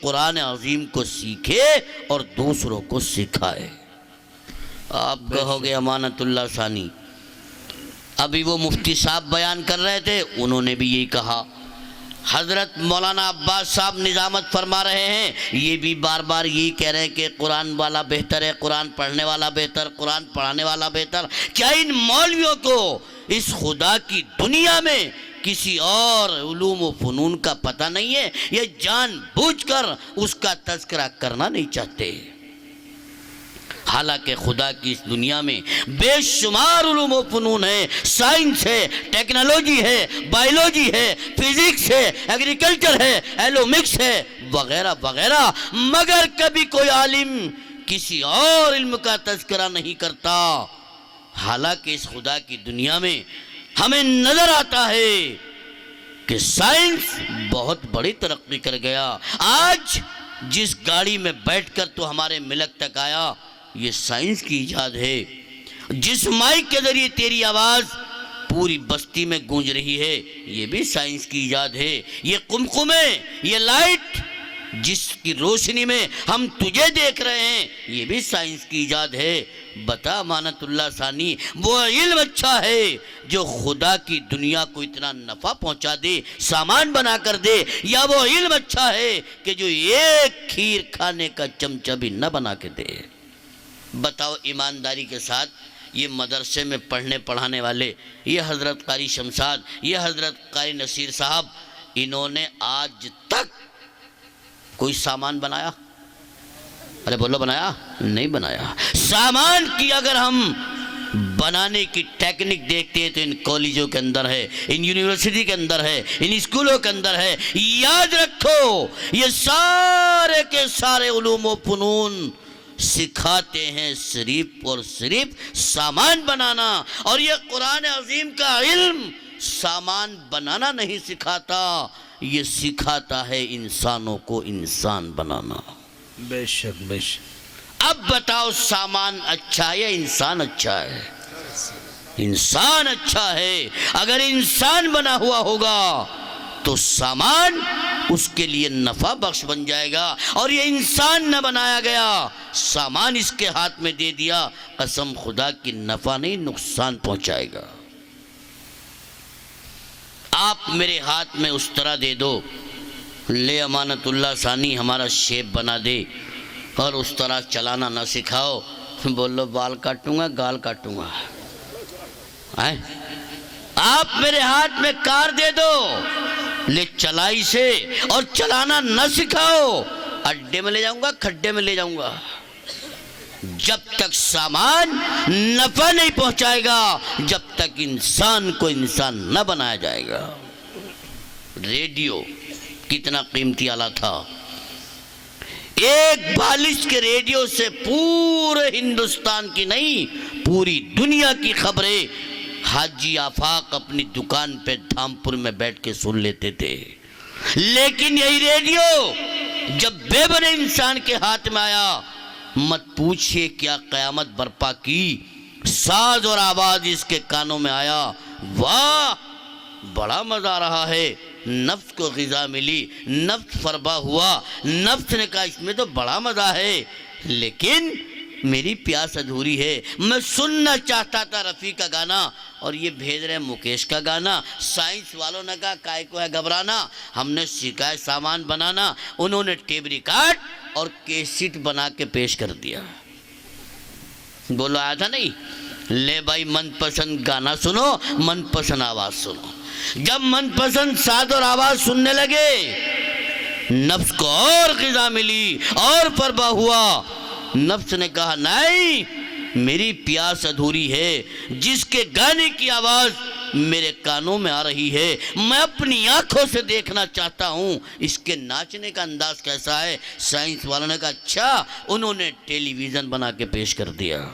قرآن عظیم کو سیکھے اور دوسروں کو سکھائے۔ آپ کہو گے امانت اللہ ثانی، ابھی وہ مفتی صاحب بیان کر رہے تھے، انہوں نے بھی یہی کہا۔ حضرت مولانا عباس صاحب نظامت فرما رہے ہیں، یہ بھی بار بار یہی کہہ رہے ہیں کہ قرآن والا بہتر ہے، قرآن پڑھنے والا بہتر، قرآن پڑھانے والا بہتر۔ کیا ان مولویوں کو اس خدا کی دنیا میں کسی اور علوم و فنون کا پتہ نہیں ہے؟ یہ جان بوجھ کر اس کا تذکرہ کرنا نہیں چاہتے؟ حالانکہ خدا کی اس دنیا میں بے شمار علوم و فنون ہے، سائنس ہے، ٹیکنالوجی ہے، بائیولوجی ہے، فزکس ہے، ایگریکلچر ہے، ایلومکس ہے، وغیرہ وغیرہ، مگر کبھی کوئی عالم کسی اور علم کا تذکرہ نہیں کرتا۔ حالانکہ اس خدا کی دنیا میں ہمیں نظر آتا ہے کہ سائنس بہت بڑی ترقی کر گیا۔ آج جس گاڑی میں بیٹھ کر تو ہمارے ملک تک آیا، یہ سائنس کی ایجاد ہے۔ جس مائک کے ذریعے تیری آواز پوری بستی میں گونج رہی ہے، یہ بھی سائنس کی ایجاد ہے۔ یہ قمقمے، یہ لائٹ جس کی روشنی میں ہم تجھے دیکھ رہے ہیں، یہ بھی سائنس کی ایجاد ہے۔ بتا امانت اللہ ثانی، وہ علم اچھا ہے جو خدا کی دنیا کو اتنا نفع پہنچا دے، سامان بنا کر دے، یا وہ علم اچھا ہے کہ جو ایک کھیر کھانے کا چمچہ بھی نہ بنا کے دے؟ بتاؤ ایمانداری کے ساتھ، یہ مدرسے میں پڑھنے پڑھانے والے، یہ حضرت قاری شمشاد، یہ حضرت قاری نصیر صاحب، انہوں نے آج تک کوئی سامان بنایا؟ ارے بولو، بنایا؟ نہیں بنایا۔ سامان کی اگر ہم بنانے کی ٹیکنک دیکھتے ہیں تو ان کالجوں کے اندر ہے، ان یونیورسٹی کے اندر ہے، ان اسکولوں کے اندر ہے۔ یاد رکھو، یہ سارے کے سارے علوم و فنون سکھاتے ہیں صرف اور صرف سامان بنانا، اور یہ قرآن عظیم کا علم سامان بنانا نہیں سکھاتا، یہ سکھاتا ہے انسانوں کو انسان بنانا۔ بے شک بے شک۔ اب بتاؤ، سامان اچھا ہے یا انسان اچھا ہے؟ انسان اچھا ہے۔ اگر انسان بنا ہوا ہوگا تو سامان اس کے لیے نفع بخش بن جائے گا، اور یہ انسان نہ بنایا گیا، سامان اس کے ہاتھ میں دے دیا، قسم خدا کی نفع نہیں نقصان پہنچائے گا۔ آپ میرے ہاتھ میں اس طرح دے دو، لے امانت اللہ ثانی ہمارا شیپ بنا دے، اور اس طرح چلانا نہ سکھاؤ، بولو بال کاٹوں گا، گال کاٹوں گا۔ آپ میرے ہاتھ میں کار دے دو، لے چلائی سے، اور چلانا نہ سکھاؤ، اڈے میں لے جاؤں گا، کھڈے میں لے جاؤں گا۔ جب تک سامان نفع نہیں پہنچائے گا، جب تک انسان کو انسان نہ بنایا جائے گا۔ ریڈیو کتنا قیمتی آلہ تھا، ایک بالش کے ریڈیو سے پورے ہندوستان کی نہیں، پوری دنیا کی خبریں حاجی آفاق اپنی دکان پہ دھامپور میں بیٹھ کے سن لیتے تھے۔ لیکن یہی ریڈیو جب بے بنے انسان کے ہاتھ میں آیا، مت پوچھئے کیا قیامت برپا کی۔ ساز اور آواز اس کے کانوں میں آیا، واہ بڑا مزہ آ رہا ہے، نفس کو غذا ملی، نفس فربا ہوا، نفس نے کہا اس میں تو بڑا مزہ ہے، لیکن میری پیاس ادھوری ہے، میں سننا چاہتا تھا رفیع کا گانا، اور یہ بھیج رہے مکیش کا گانا۔ سائنس والوں نے کہا کائے کو ہے گھبرانا، ہم نے سیکھا ہے سامان بنانا۔ انہوں نے ٹیپ ریکارڈ اور کیسٹ بنا کے پیش کر دیا۔ بولو آیا تھا نہیں؟ لے بھائی من پسند گانا سنو، من پسند آواز سنو۔ جب من پسند ساز اور آواز سننے لگے، نفس کو اور غذا ملی اور فربا ہوا۔ نفس نے کہا نہیں، میری پیاس ادھوری ہے، جس کے گانے کی آواز میرے کانوں میں آ رہی ہے، میں اپنی آنکھوں سے دیکھنا چاہتا ہوں، اس کے ناچنے کا انداز کیسا ہے۔ سائنس والوں نے کہا اچھا، انہوں نے ٹیلی ویژن بنا کے پیش کر دیا۔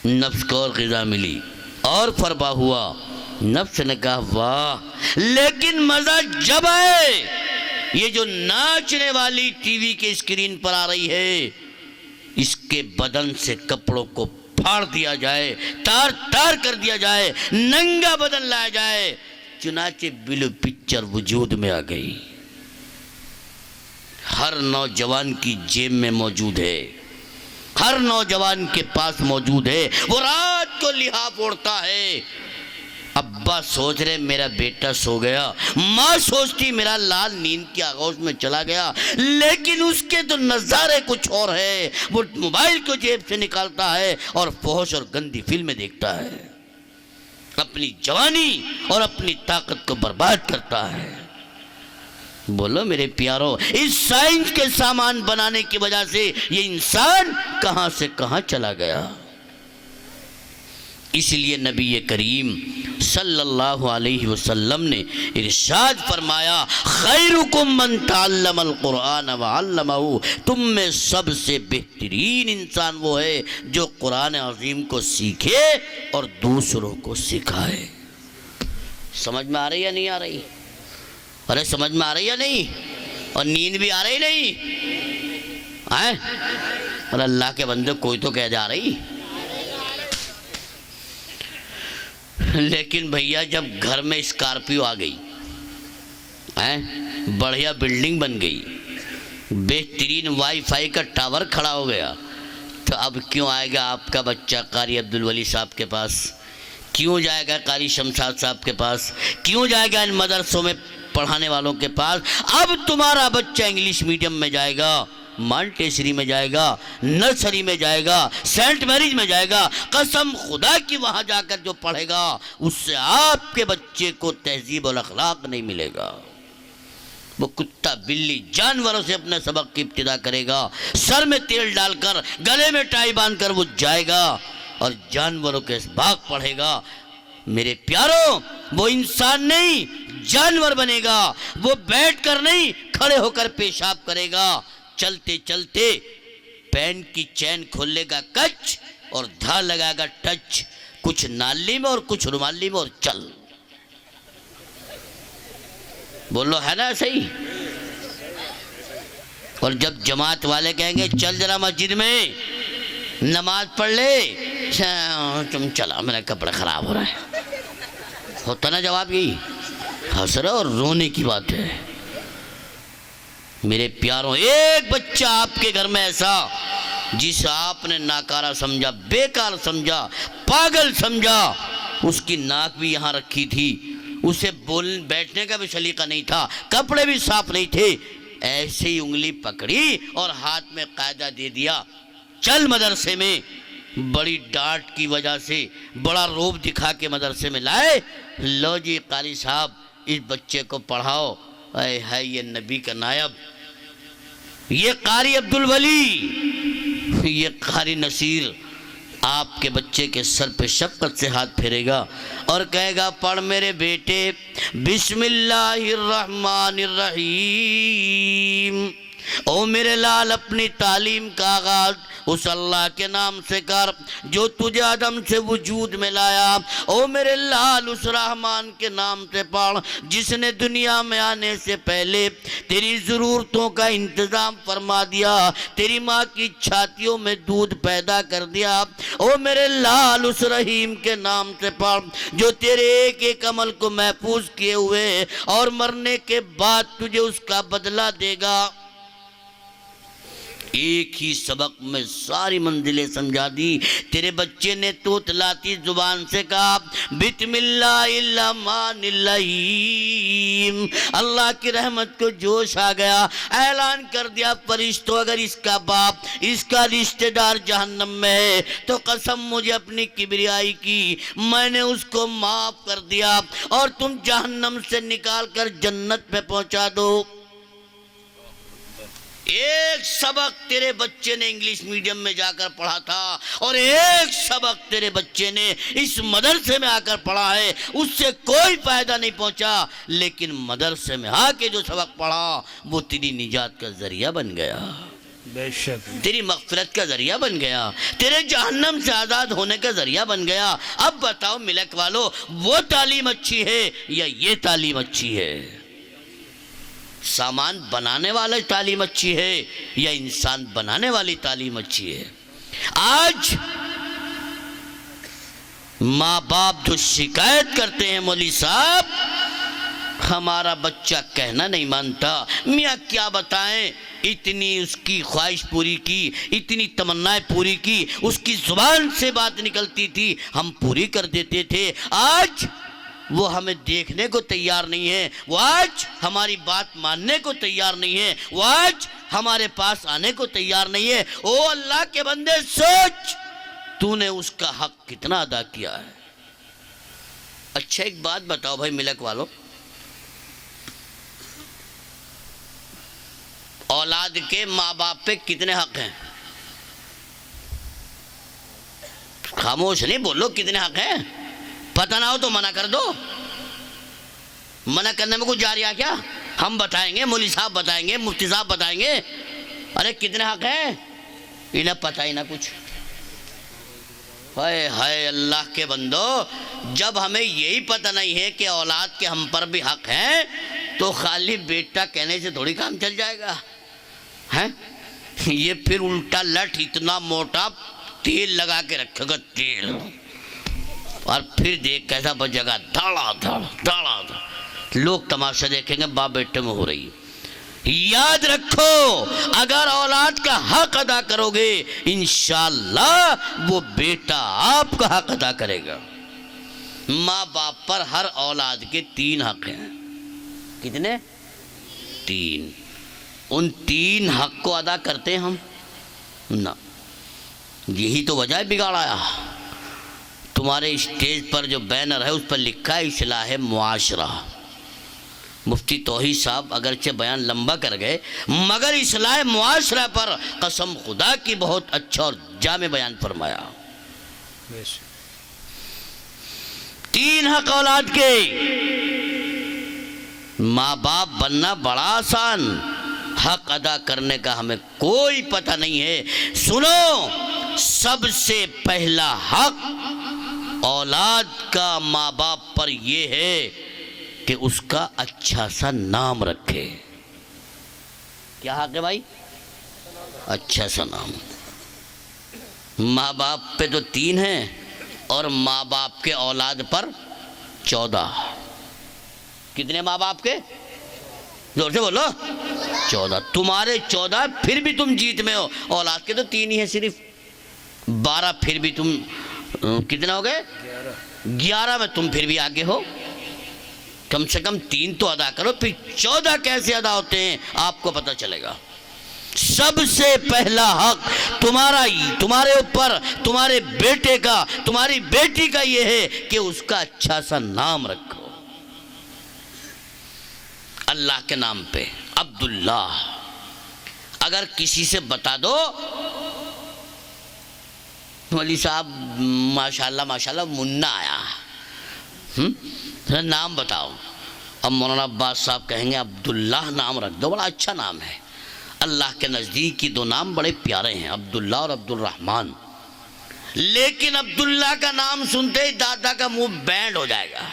نفس کو اور غذا ملی اور فربا ہوا۔ نفس نے کہا واہ، لیکن مزہ جب آئے، یہ جو ناچنے والی ٹی وی کے اسکرین پر آ رہی ہے، اس کے بدن سے کپڑوں کو پھاڑ دیا جائے، تار تار کر دیا جائے، ننگا بدن لایا جائے، چنانچہ بلو پکچر وجود میں آ گئی۔ ہر نوجوان کی جیب میں موجود ہے، ہر نوجوان کے پاس موجود ہے۔ وہ رات کو لحاف اوڑھتا ہے، ابا سوچ رہے میرا بیٹا سو گیا، ماں سوچتی میرا لال نیند کی آغوش میں چلا گیا، لیکن اس کے تو نظارے کچھ اور ہے۔ وہ موبائل کو جیب سے نکالتا ہے اور فحش اور گندی فلمیں دیکھتا ہے، اپنی جوانی اور اپنی طاقت کو برباد کرتا ہے۔ بولو میرے پیارو، اس سائنس کے سامان بنانے کی وجہ سے یہ انسان کہاں سے کہاں چلا گیا۔ اس لیے نبی کریم صلی اللہ علیہ وسلم نے ارشاد فرمایا، خیرکم من تعلم القرآن وعلمہ، تم میں سب سے بہترین انسان وہ ہے جو قرآن عظیم کو سیکھے اور دوسروں کو سکھائے۔ سمجھ میں آ رہی یا نہیں آ رہی؟ ارے سمجھ میں آ رہی یا نہیں؟ اور نیند بھی آ رہی نہیں؟ اور اللہ کے بندے کوئی تو کہہ جا رہی۔ لیکن بھیا جب گھر میں اسکارپیو آ گئی، بڑھیا بلڈنگ بن گئی، بہترین وائی فائی کا ٹاور کھڑا ہو گیا، تو اب کیوں آئے گا آپ کا بچہ قاری عبدالولی صاحب کے پاس؟ کیوں جائے گا قاری شمشاد صاحب کے پاس؟ کیوں جائے گا ان مدرسوں میں پڑھانے والوں کے پاس؟ اب تمہارا بچہ انگلش میڈیم میں جائے گا، مانٹیسری میں جائے گا، نرسری میں جائے گا، سینٹ میریج میں جائے گا۔ قسم خدا کی وہاں جا کر جو پڑھے گا اس سے آپ کے بچے کو تہذیب اور اخلاق نہیں ملے گا۔ وہ کتا بلی جانوروں سے اپنے سبق کی ابتدا کرے گا، سر میں تیل ڈال کر، گلے میں ٹائی باندھ کر وہ جائے گا اور جانوروں کے اسباق پڑھے گا۔ میرے پیاروں، وہ انسان نہیں جانور بنے گا۔ وہ بیٹھ کر نہیں کھڑے ہو کر پیشاب کرے گا، چلتے چلتے پینٹ کی چین کھولے گا کچ اور دھا لگائے گا ٹچ، کچھ نالی میں اور کچھ رومالی میں، اور چل۔ بولو ہے نا صحیح؟ اور جب جماعت والے کہیں گے چل ذرا مسجد میں نماز پڑھ لے، تم چلا میرا کپڑا خراب ہو رہا ہے، ہوتا نا جواب یہی؟ حسرہ اور رونے کی بات ہے۔ میرے پیاروں، ایک بچہ آپ کے گھر میں ایسا جس آپ نے ناکارہ سمجھا، بیکار سمجھا، پاگل سمجھا، اس کی ناک بھی یہاں رکھی تھی، اسے بیٹھنے کا بھی سلیقہ نہیں تھا، کپڑے بھی صاف نہیں تھے، ایسے ہی انگلی پکڑی اور ہاتھ میں قاعدہ دے دیا، چل مدرسے میں۔ بڑی ڈانٹ کی وجہ سے بڑا روب دکھا کے مدرسے میں لائے، لو جی قاری صاحب اس بچے کو پڑھاؤ۔ اے ہے یہ نبی کا نائب، یہ قاری عبدالولی، یہ قاری نصیر آپ کے بچے کے سر پہ شفقت سے ہاتھ پھیرے گا اور کہے گا، پڑھ میرے بیٹے بسم اللہ الرحمن الرحیم۔ او میرے لال، اپنی تعلیم کا آغاز اس اللہ کے نام سے کر جو تجھے عدم سے وجود میں لایا۔ او میرے لال، اس رحمان کے نام سے پڑھ جس نے دنیا میں آنے سے پہلے تیری ضرورتوں کا انتظام فرما دیا، تیری ماں کی چھاتیوں میں دودھ پیدا کر دیا۔ او میرے لال، اس رحیم کے نام سے پڑھ جو تیرے ایک ایک عمل کو محفوظ کیے ہوئے اور مرنے کے بعد تجھے اس کا بدلہ دے گا۔ ایک ہی سبق میں ساری منزلیں سمجھا دی۔ تیرے بچے نے توتلاتی زبان سے کہا بسم اللہ الرحمن الرحیم، اللہ کی رحمت کو جوش آ گیا، اعلان کر دیا، فرشتوں اگر اس کا باپ، اس کا رشتہ دار جہنم میں ہے تو قسم مجھے اپنی کبریائی کی، میں نے اس کو معاف کر دیا اور تم جہنم سے نکال کر جنت میں پہنچا دو۔ ایک سبق تیرے بچے نے انگلش میڈیم میں جا کر پڑھا تھا اور ایک سبق تیرے بچے نے اس مدرسے میں آ کر پڑھا ہے، اس سے کوئی فائدہ نہیں پہنچا، لیکن مدرسے میں آ کے جو سبق پڑھا وہ تیری نجات کا ذریعہ بن گیا، بے شک تیری مغفرت کا ذریعہ بن گیا، تیرے جہنم سے آزاد ہونے کا ذریعہ بن گیا۔ اب بتاؤ ملک والو، وہ تعلیم اچھی ہے یا یہ تعلیم اچھی ہے؟ سامان بنانے والی تعلیم اچھی ہے یا انسان بنانے والی تعلیم اچھی ہے؟ آج ماں باپ جو شکایت کرتے ہیں مولوی صاحب ہمارا بچہ کہنا نہیں مانتا، میاں کیا بتائیں، اتنی اس کی خواہش پوری کی، اتنی تمنائیں پوری کی، اس کی زبان سے بات نکلتی تھی ہم پوری کر دیتے تھے، آج وہ ہمیں دیکھنے کو تیار نہیں ہے، وہ آج ہماری بات ماننے کو تیار نہیں ہے، وہ آج ہمارے پاس آنے کو تیار نہیں ہے۔ او اللہ کے بندے سوچ، تو نے اس کا حق کتنا ادا کیا ہے۔ اچھا ایک بات بتاؤ بھائی ملک والو، اولاد کے ماں باپ پہ کتنے حق ہیں؟ خاموش نہیں، بولو کتنے حق ہیں؟ پتہ نہ ہو تو منع کر دو، منع کرنے میں کچھ جا رہا کیا؟ ہم بتائیں گے، مولوی صاحب بتائیں گے، مفتی صاحب بتائیں گے۔ ارے کتنے حق ہیں؟ انہیں پتہ ہی نہ کچھ۔ ہائے ہائے اللہ کے بندو، جب ہمیں یہی پتہ نہیں ہے کہ اولاد کے ہم پر بھی حق ہیں تو خالی بیٹا کہنے سے تھوڑی کام چل جائے گا ہیں؟ یہ پھر الٹا لٹ اتنا موٹا تیل لگا کے رکھے گا، تیل، اور پھر دیکھ کیسا بجے گا، دھاڑا دھاڑا دھاڑا دھاڑا، لوگ تماشا دیکھیں گے باپ بیٹے میں ہو رہی ہے۔ یاد رکھو اگر اولاد کا حق ادا کرو گے انشاءاللہ وہ بیٹا آپ کا حق ادا کرے گا۔ ماں باپ پر ہر اولاد کے 3 حق ہیں۔ کتنے؟ 3۔ ان 3 حق کو ادا کرتے ہیں ہم نہ، یہی تو وجہ بگاڑا۔ تمہارے اسٹیج پر جو بینر ہے اس پر لکھا ہے اصلاح معاشرہ۔ مفتی توحید صاحب اگرچہ بیان لمبا کر گئے مگر اصلاح معاشرہ پر قسم خدا کی بہت اچھا اور جامع بیان فرمایا۔ 3 حق اولاد کے۔ ماں باپ بننا بڑا آسان، حق ادا کرنے کا ہمیں کوئی پتہ نہیں ہے۔ سنو، سب سے پہلا حق اولاد کا ماں باپ پر یہ ہے کہ اس کا اچھا سا نام رکھے۔ کیا حق ہے بھائی؟ اچھا سا نام۔ ماں باپ پہ تو 3 ہیں اور ماں باپ کے اولاد پر 14۔ کتنے ماں باپ کے؟ زور سے بولو۔ 14۔ تمہارے 14 پھر بھی تم جیت میں ہو، اولاد کے تو 3 ہی ہیں صرف۔ 12 پھر بھی تم کتنا ہو گئے؟ 11 میں تم پھر بھی آگے ہو۔ کم سے کم 3 تو ادا کرو، پھر 14 کیسے ادا ہوتے ہیں آپ کو پتہ چلے گا۔ سب سے پہلا حق تمہارے اوپر، تمہارے بیٹے کا، تمہاری بیٹی کا یہ ہے کہ اس کا اچھا سا نام رکھو اللہ کے نام پہ۔ عبداللہ اگر کسی سے بتا دو مولوی صاحب ماشاءاللہ ماشاءاللہ منا آیا، نام بتاؤ، اب مولانا عباس صاحب کہیں گے عبداللہ نام رکھ دو، بڑا اچھا نام ہے۔ اللہ کے نزدیک کی 2 نام بڑے پیارے ہیں، عبداللہ اور عبد الرحمن۔ لیکن عبداللہ کا نام سنتے ہی دادا کا منہ بینڈ ہو جائے گا،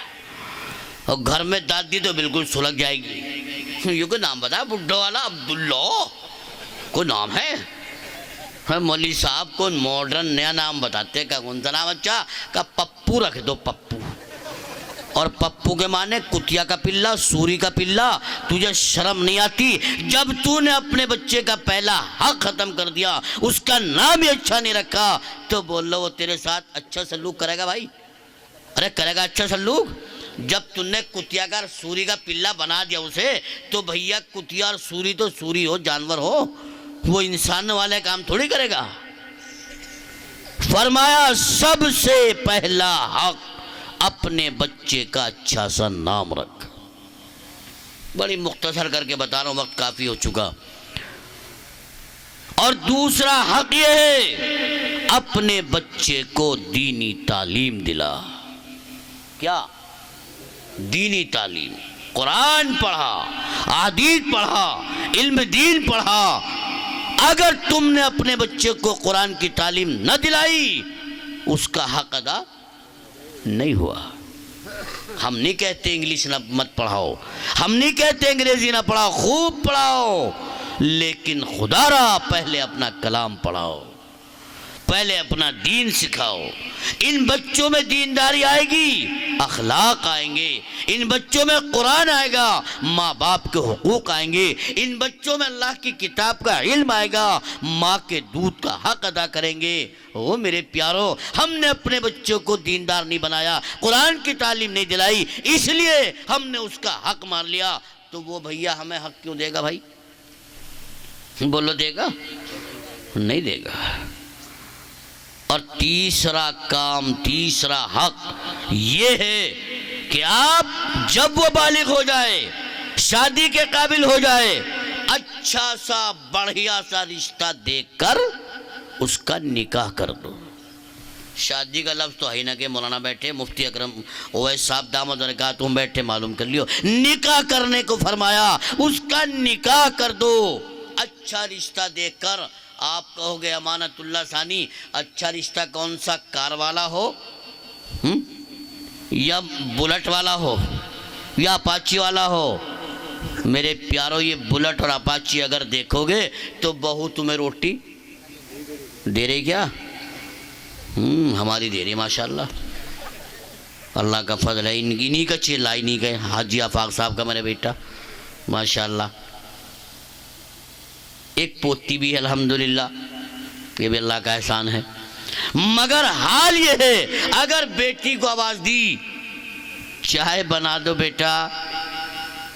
اور گھر میں دادی تو بالکل سلگ جائے گی۔ یہ کوئی نام بتایا بڈھا والا عبداللہ؟ کوئی نام ہے؟ مولوی صاحب کو ماڈرن نیا نام بتاتے، کا کون سا نام؟ اچھا کا پپو رکھ دو، پپو۔ اور پپو کے معنی کتیا کا پلہ، سوری کا پلہ۔ تجھے شرم نہیں آتی؟ جب تو نے اپنے بچے کا پہلا حق ختم کر دیا، اس کا نام ہی اچھا نہیں رکھا، تو بول لو وہ تیرے ساتھ اچھا سلوک کرے گا بھائی؟ ارے کرے گا اچھا سلوک؟ جب تم نے کتیا کا اور سوری کا پلہ بنا دیا اسے، تو بھیا کتیا اور سوری تو سوری ہو، جانور ہو، وہ انسان والے کام تھوڑی کرے گا۔ فرمایا سب سے پہلا حق اپنے بچے کا اچھا سا نام رکھ۔ بڑی مختصر کر کے بتا رہا ہوں، وقت کافی ہو چکا۔ اور دوسرا حق یہ ہے اپنے بچے کو دینی تعلیم دلا۔ کیا؟ دینی تعلیم۔ قرآن پڑھا، احادیث پڑھا، علم دین پڑھا۔ اگر تم نے اپنے بچے کو قرآن کی تعلیم نہ دلائی اس کا حق ادا نہیں ہوا۔ ہم نہیں کہتے انگلش نہ مت پڑھاؤ، ہم نہیں کہتے انگریزی نہ پڑھاؤ، خوب پڑھاؤ، لیکن خدا را پہلے اپنا کلام پڑھاؤ، پہلے اپنا دین سکھاؤ. ان بچوں میں دینداری آئے گی، اخلاق آئیں گے. ان بچوں میں قرآن آئے گا، ماں باپ کے حقوق آئیں گے. ان بچوں میں اللہ کی کتاب کا علم آئے گا، ماں کے دودھ کا حق ادا کریں گے. وہ میرے پیارو، ہم نے اپنے بچوں کو دیندار نہیں بنایا، قرآن کی تعلیم نہیں دلائی، اس لیے ہم نے اس کا حق مان لیا. تو وہ بھیا ہمیں حق کیوں دے گا بھائی؟ بولو دے گا؟ نہیں دے گا. اور تیسرا کام، تیسرا حق یہ ہے کہ آپ جب وہ بالغ ہو جائے، شادی کے قابل ہو جائے، اچھا سا بڑھیا سا رشتہ دیکھ کر اس کا نکاح کر دو. شادی کا لفظ تو ہے نہ کہ مولانا بیٹھے، مفتی اکرم اویس صاحب دامت برکاتہم بیٹھے، معلوم کر لیو. نکاح کرنے کو فرمایا، اس کا نکاح کر دو. اچھا رشتہ دیکھ کر. آپ کہو گے امانت اللہ ثانی، اچھا رشتہ کون سا؟ کار والا ہو یا بلٹ والا ہو یا اپاچی والا ہو؟ میرے پیارو، یہ بلٹ اور اپاچی اگر دیکھو گے تو بہو تمہیں روٹی دے رہی کیا؟ ہماری دے رہی ماشاءاللہ. اللہ کا فضل ہے. انہی کا چیز لائی نہیں گئے، حاجی آفاق صاحب کا میرے بیٹا ماشاءاللہ. ایک پوتی بھی ہے الحمدللہ، یہ بھی اللہ کا احسان ہے. مگر حال یہ ہے، اگر بیٹی کو آواز دی چائے بنا دو بیٹا،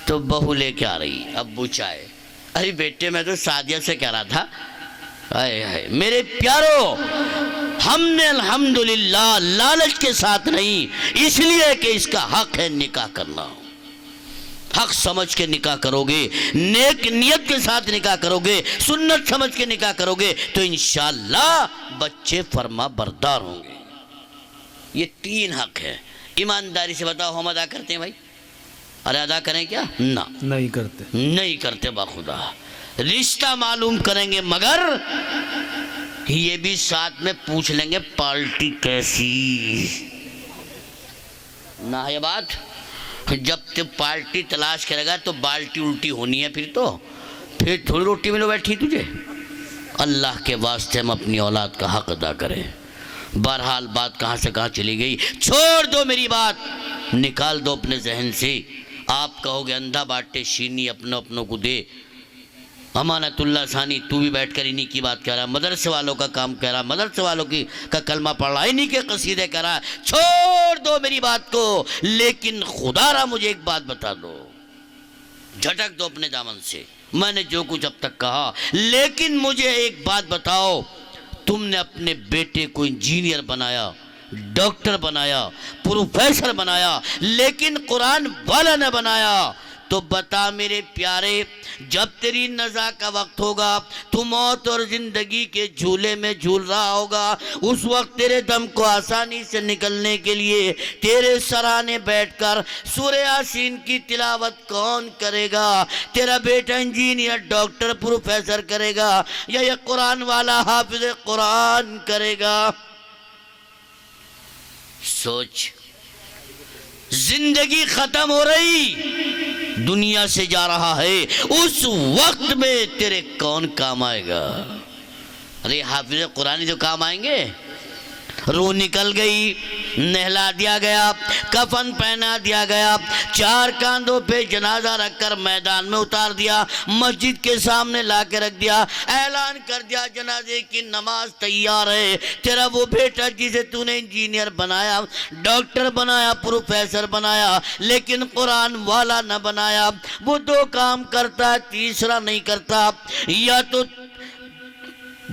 تو بہو لے کے آ رہی ابو چائے. ارے بیٹے میں تو سعدیہ سے کہہ رہا تھا. میرے پیارو، ہم نے الحمدللہ لالچ کے ساتھ نہیں، اس لیے کہ اس کا حق ہے نکاح کرنا. حق سمجھ کے نکاح کرو گے، نیک نیت کے ساتھ نکاح کرو گے، سنت سمجھ کے نکاح کرو گے تو انشاءاللہ بچے فرما بردار ہوں گے. یہ 3 حق ہے. ایمانداری سے بتاؤ، ہم ادا کرتے ہیں بھائی؟ ارے ادا کریں کیا؟ نہ، نہیں کرتے باخدا. رشتہ معلوم کریں گے، مگر یہ بھی ساتھ میں پوچھ لیں گے پارٹی کیسی. نہ یہ بات، جب تک پارٹی تلاش کرے گا تو بالٹی الٹی ہونی ہے. پھر تھوڑی روٹی ملو بیٹھی تجھے. اللہ کے واسطے ہم اپنی اولاد کا حق ادا کریں. بہرحال بات کہاں سے کہاں چلی گئی، چھوڑ دو میری بات، نکال دو اپنے ذہن سے. آپ کہو گے اندھا باٹے شینی اپنوں کو دے. امانت اللہ ثانی تو بھی بیٹھ کر انہی کی بات کہہ رہا ہے، مدرسے والوں کا کام کہہ رہا ہے، مدرسے والوں کا کلمہ پڑھ رہا ہے، انہی کے قصیدے کہہ رہا ہے. چھوڑ دو میری بات کو، لیکن خدا را مجھے ایک بات بتا دو. جھٹک دو اپنے دامن سے. میں نے جو کچھ اب تک کہا، لیکن مجھے ایک بات بتاؤ. تم نے اپنے بیٹے کو انجینئر بنایا، ڈاکٹر بنایا، پروفیسر بنایا، لیکن قرآن والا نہ بنایا. تو بتا میرے پیارے، جب تیری نزا کا وقت ہوگا، تو موت اور زندگی کے جھولے میں جھول رہا ہوگا، اس وقت تیرے دم کو آسانی سے نکلنے کے لیے تیرے سرانے بیٹھ کر سورہ یاسین کی تلاوت کون کرے گا؟ تیرا بیٹا انجینئر ڈاکٹر پروفیسر کرے گا یا یہ قرآن والا حافظ قرآن کرے گا؟ سوچ. زندگی ختم ہو رہی، دنیا سے جا رہا ہے، اس وقت میں تیرے کون کام آئے گا؟ ارے حافظ قرآن جو کام آئیں گے. روح نکل گئی، نہلا دیا گیا، کفن پہنا دیا گیا، 4 کاندھوں پہ جنازہ رکھ کر میدان میں اتار دیا، مسجد کے سامنے لا کے رکھ دیا، اعلان کر دیا جنازے کی نماز تیار ہے. تیرا وہ بیٹا جسے تو نے انجینئر بنایا، ڈاکٹر بنایا، پروفیسر بنایا، لیکن قرآن والا نہ بنایا، وہ 2 کام کرتا ہے، تیسرا نہیں کرتا. یا تو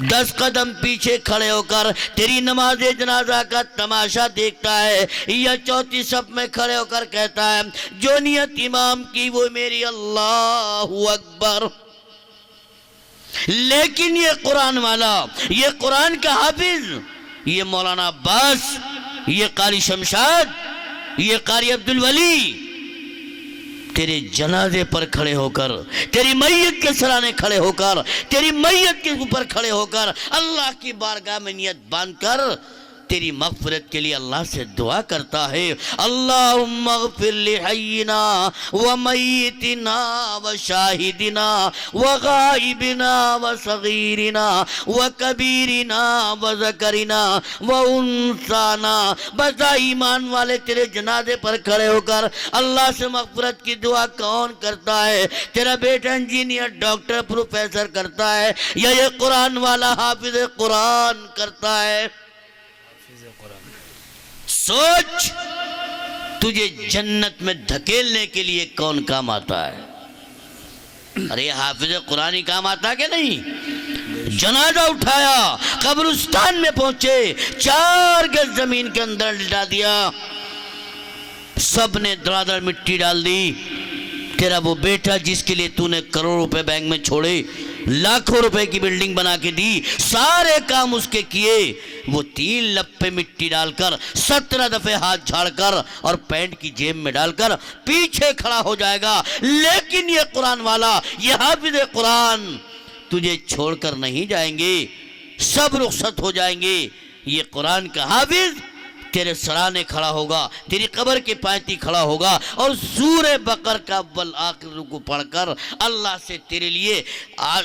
10 قدم پیچھے کھڑے ہو کر تیری نماز جنازہ کا تماشا دیکھتا ہے، یا چوتھی صف میں کھڑے ہو کر کہتا ہے جو نیت امام کی وہ میری، اللہ اکبر. لیکن یہ قرآن والا، یہ قرآن کا حافظ، یہ مولانا عباس، یہ قاری شمشاد، یہ قاری عبدالولی، تیرے جنازے پر کھڑے ہو کر، تیری میت کے سرانے کھڑے ہو کر، تیری میت کے اوپر کھڑے ہو کر، اللہ کی بارگاہ میں نیت باندھ کر تیری مغفرت کے لیے اللہ سے دعا کرتا ہے، اللہم اغفر لحینا ومیتنا وشاہدنا وغائبنا وصغیرنا وکبیرنا وذکرنا وانثانا۔ بس ایمان والے تیرے جنازے پر کھڑے ہو کر اللہ سے مغفرت کی دعا کون کرتا ہے؟ تیرا بیٹا انجینئر، ڈاکٹر، پروفیسر کرتا ہے یا یہ قرآن والا حافظ قرآن کرتا ہے؟ سوچ، تجھے جنت میں دھکیلنے کے لیے کون کام آتا ہے؟ ارے حافظ قرآن کام آتا ہے کہ نہیں؟ جنازہ اٹھایا، قبرستان میں پہنچے، 4 گز زمین کے اندر لٹا دیا، سب نے درادر مٹی ڈال دی۔ تیرا وہ بیٹا جس کے لیے تو نے کروڑ روپے بینک میں چھوڑے، لاکھوں روپے کی بلڈنگ بنا کے دی، سارے کام اس کے کیے، وہ 3 لپ پہ مٹی ڈال کر 17 دفعے ہاتھ جھاڑ کر اور پینٹ کی جیب میں ڈال کر پیچھے کھڑا ہو جائے گا، لیکن یہ قرآن والا، یہ حافظ قرآن تجھے چھوڑ کر نہیں جائیں گے، سب رخصت ہو جائیں گے۔ یہ قرآن کا حافظ تیرے سرانے کھڑا ہوگا، تیری قبر کے پاتی کھڑا ہوگا اور سورہ بقر کا اول آخر رکوع پڑھ کر اللہ سے تیرے لیے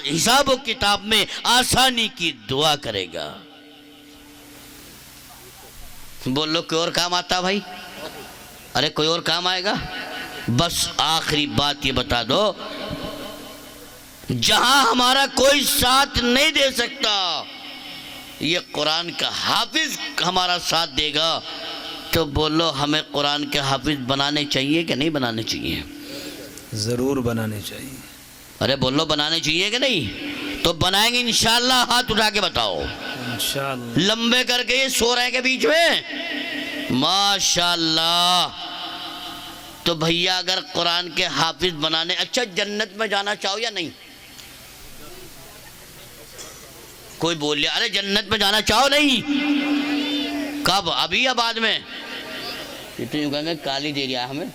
حساب و کتاب میں آسانی کی دعا کرے گا۔ بولو کوئی اور کام آتا بھائی؟ ارے کوئی اور کام آئے گا؟ بس آخری بات یہ بتا دو، جہاں ہمارا کوئی ساتھ نہیں دے سکتا، یہ قرآن کا حافظ ہمارا ساتھ دے گا، تو بولو ہمیں قرآن کے حافظ بنانے چاہیے کہ نہیں بنانے چاہیے؟ ضرور بنانے چاہیے۔ ارے بولو بنانے چاہیے کہ نہیں؟ تو بنائیں گے انشاءاللہ، ہاتھ اٹھا کے بتاؤ، انشاءاللہ۔ لمبے کر کے، یہ سو رہے کے بیچ میں، ماشاءاللہ۔ تو بھیا اگر قرآن کے حافظ بنانے، اچھا جنت میں جانا چاہو یا نہیں؟ کوئی بول لیا ارے جنت میں جانا چاہو نہیں؟ کب؟ ابھی یا بعد میں؟ اتنی کہیں گے کالی دے رہا ہمیں۔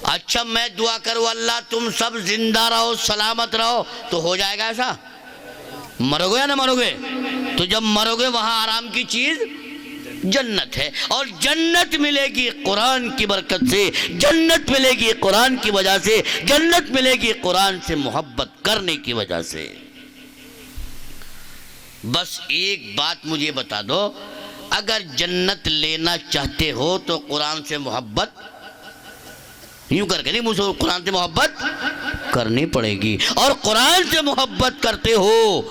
اچھا میں دعا کروں اللہ تم سب زندہ رہو، سلامت رہو، تو ہو جائے گا ایسا؟ مرو گے یا نہ مرو گے؟ تو جب مرو گے وہاں آرام کی چیز جنت ہے، اور جنت ملے گی قرآن کی برکت سے، جنت ملے گی قرآن کی وجہ سے، جنت ملے گی قرآن سے محبت کرنے کی وجہ سے۔ بس ایک بات مجھے بتا دو، اگر جنت لینا چاہتے ہو تو قرآن سے محبت یوں کر کے نہیں، مجھے قرآن سے محبت کرنی پڑے گی، اور قرآن سے محبت کرتے ہو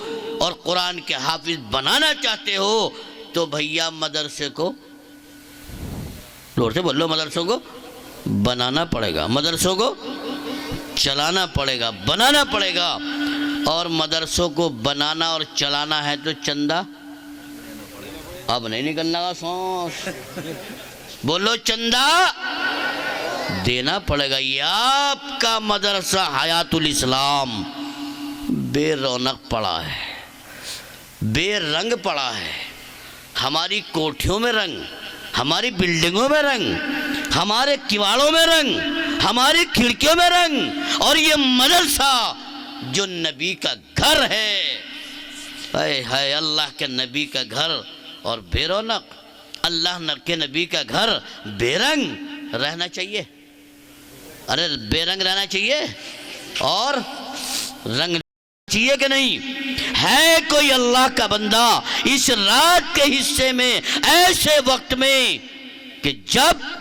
اور قرآن کے حافظ بنانا چاہتے ہو تو بھیا مدرسے کو، زور سے بولو، مدرسوں کو بنانا پڑے گا، مدرسوں کو چلانا پڑے گا، بنانا پڑے گا۔ اور مدرسوں کو بنانا اور چلانا ہے تو چندہ اب نہیں نکلنا گا، سانس بولو، چندہ دینا پڑے گا۔ یہ آپ کا مدرسہ حیات الاسلام بے رونق پڑا ہے، بے رنگ پڑا ہے، ہماری کوٹھیوں میں رنگ، ہماری بلڈنگوں میں رنگ، ہمارے کواڑوں میں رنگ، ہماری کھڑکیوں میں رنگ، اور یہ مدرسہ جو نبی کا گھر ہے، اے اللہ کے نبی کا گھر، اور بے رونق، اللہ کے نبی کا گھر بے رنگ رہنا چاہیے۔ ارے بے رنگ رہنا چاہیے اور رنگ چاہیے کہ نہیں؟ ہے کوئی اللہ کا بندہ اس رات کے حصے میں، ایسے وقت میں کہ جب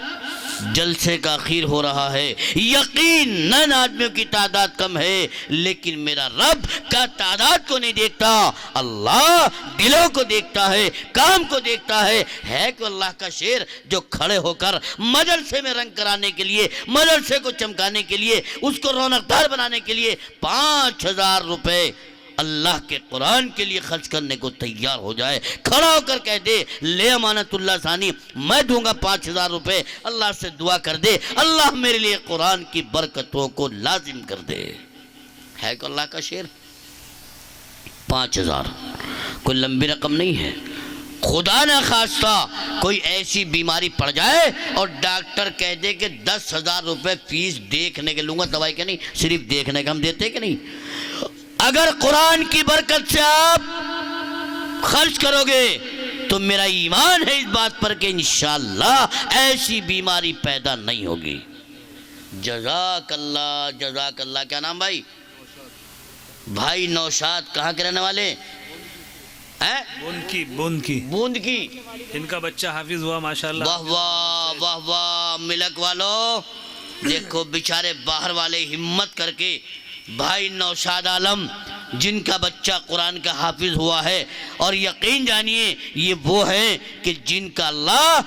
جلسے کا اخیر ہو رہا ہے، یقیناً آدمیوں کی تعداد کم ہے، لیکن میرا رب کا تعداد کو نہیں دیکھتا، اللہ دلوں کو دیکھتا ہے، کام کو دیکھتا ہے۔ ہے کہ اللہ کا شیر جو کھڑے ہو کر مدرسے میں رنگ کرانے کے لیے، مدرسے کو چمکانے کے لیے، اس کو رونقدار بنانے کے لیے 5000 روپے اللہ کے قرآن کے لیے خرچ کرنے کو تیار ہو جائے، کھڑا ہو کر کہہ دے لے امانت اللہ ثانی، میں دوں گا 5000 روپے، اللہ سے دعا کر دے اللہ میرے لیے قرآن کی برکتوں کو لازم کر دے۔ ہے کہ اللہ کا شیر؟ 5000 کوئی لمبی رقم نہیں ہے۔ خدا نہ خواستہ کوئی ایسی بیماری پڑ جائے اور ڈاکٹر کہہ دے کہ 10,000 روپے فیس دیکھنے کے لوں گا، دوائی کے نہیں، صرف دیکھنے کا، ہم دیتے کہ نہیں؟ اگر قرآن کی برکت سے آپ خرچ کرو گے تو میرا ایمان ہے اس بات پر کہ انشاءاللہ ایسی بیماری پیدا نہیں ہوگی. جزاک اللہ جزاک اللہ. کیا نام بھائی؟ بھائی نوشاد. کہاں کے رہنے والے؟ بوند کی بوند کی. ان کا بچہ حافظ ہوا ماشاءاللہ. واہ واہ واہ واہ. ملک والو دیکھو بیچارے باہر والے ہمت کر کے بھائی نوشاد عالم جن کا بچہ قرآن کا حافظ ہوا ہے، اور یقین جانیے یہ وہ ہیں کہ جن کا اللہ